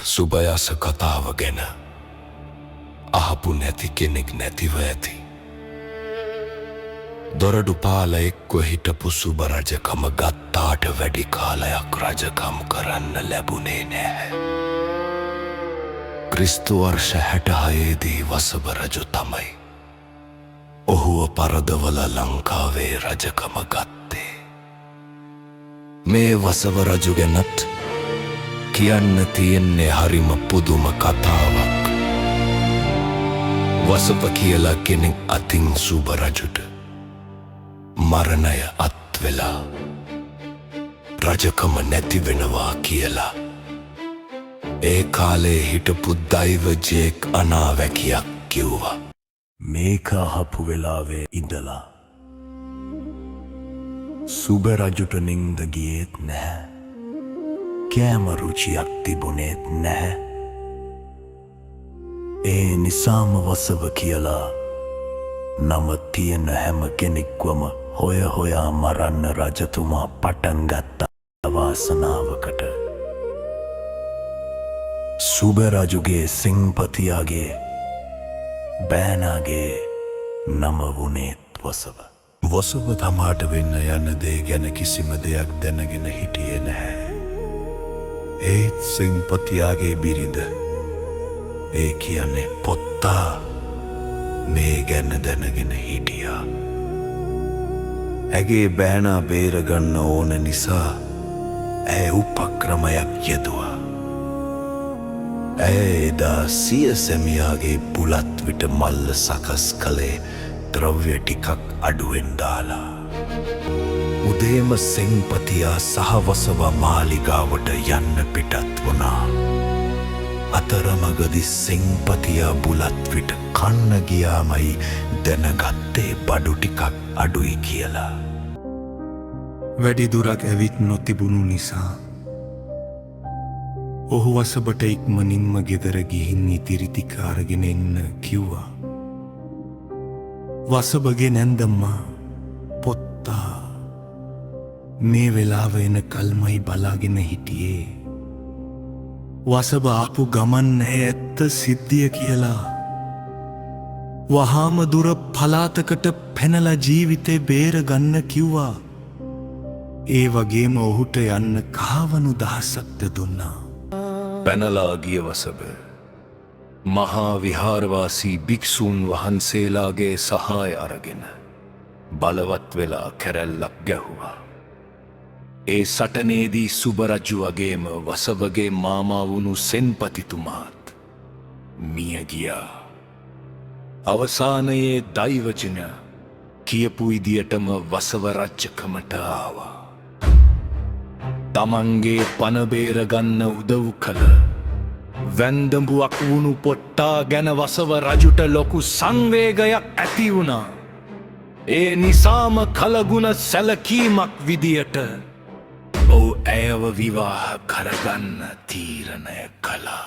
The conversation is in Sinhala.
සුබයස කතාව ගැන අහපු නැති කෙනෙක් නැතිව ඇති. දොරඩු පාලයෙක්ව හිටපු සුබ රජකම ගත්තාට වැඩි කාලයක් රජකම් කරන්න ලැබුණේ නැහැ. ක්‍රිස්තු වර්ෂ 66දී වසභ රජු තමයි ඔහුව පරදවල ලංකාවේ රජකම ගත්තේ. මේ වසභ රජු ගැනත් කියන්න තියෙන්නේ හරිම පුදුම කතාවක්. වසභ කියලා කෙනෙක් අතින් සුබ රජුට මරණය අත්වෙලා රජකම නැති වෙනවා කියලා ඒ කාලේ හිටපු දෛවජයෙක් අනාවැකියක් කිව්වා. මේක අහපු වෙලාවේ ඉඳලා සුබ රජුට නින්ද ගියෙත් නැහැ. කෑම රුචියක් තිබුණේත් නැහැ. ඒ නිසාම වසභ කියලා නම තියෙන හැම කෙනෙක්වම හොය හොයා මරන්න රජතුමා පටන් ගත්තා වාසනාවකට. සුබ රජුගේ සිංපතියාගේ බෑනාගේ නම වුණේත් වසභ. වසභ තමාට වෙන්න යන දේ ගැන කිසිම දෙයක් දැනගෙන හිටියේ නැහැ. ඒත් සිංපතියාගේ බිරිඳ ඒ කියන්නේ පොත්තා මේ ගැන දැනගෙන හිටියා. ඇගේ බෑනා බේරගන්න ඕන නිසා ඇය උපක්‍රමයක් යෙදුවා. ඇය එදා සිය සැමියාගේ බුලත් විට මල්ල සකස් කළේ ද්‍රව්‍ය ටිකක් අඩුවෙන් දාලා. උදේම සෙන්පතියා සහ වසභ මාලිගාවට යන්න පිටත් වුණා. අතරමඟදි සෙන්පතියා බුලත් විට කන්න ගියාමයි දැනගත්තේ බඩු ටිකක් අඩුයි කියලා. වැඩි දුරක් ඇවිත් නොතිබුණු නිසා ඔහු වසභට ඉක්මනින්ම ගෙදර ගිහින් ඉතිරි ටික අරගෙන එන්න කිව්වා. වසභගේ නැන්දම්මා පොත්තා මේ වෙලාව එනකල්මයි බලාගෙන හිටියේ. වසභ ආපු ගමන් ඇත්ත සිද්ධිය කියලා. වහාම දුර පලාතකට පැනලා ජීවිතේ බේරගන්න කිව්වා. ඒ වගේම ඔහුට යන්න කාවනු දහසක්ද දුන්නා. පැනලා ගිය වසභ මහා විහාරවාසී භික්ෂූන් වහන්සේලාගේ සහාය අරගෙන බලවත් වෙලා කැරැල්ලක් ගැහුවා. ඒ සටනේදී සුබ රජු වගේම වසභගේ මාමා වුණු සෙන්පතිතුමාත් මිය ගියා. අවසානයේ දෛවජන කියපු විදියටම වසභ රජකමට ආවා. තමන්ගේ පණ බේරගන්න උදව් කළ වැන්දඹුවක් වුණු පොට්ටා ගැන වසභ රජුට ලොකු සංවේගයක් ඇති වුණා. ඒ නිසාම කලගුණ සැලකීමක් විදියට ඔහු ඇයව විවාහ කරගන්න තීරණය කළා.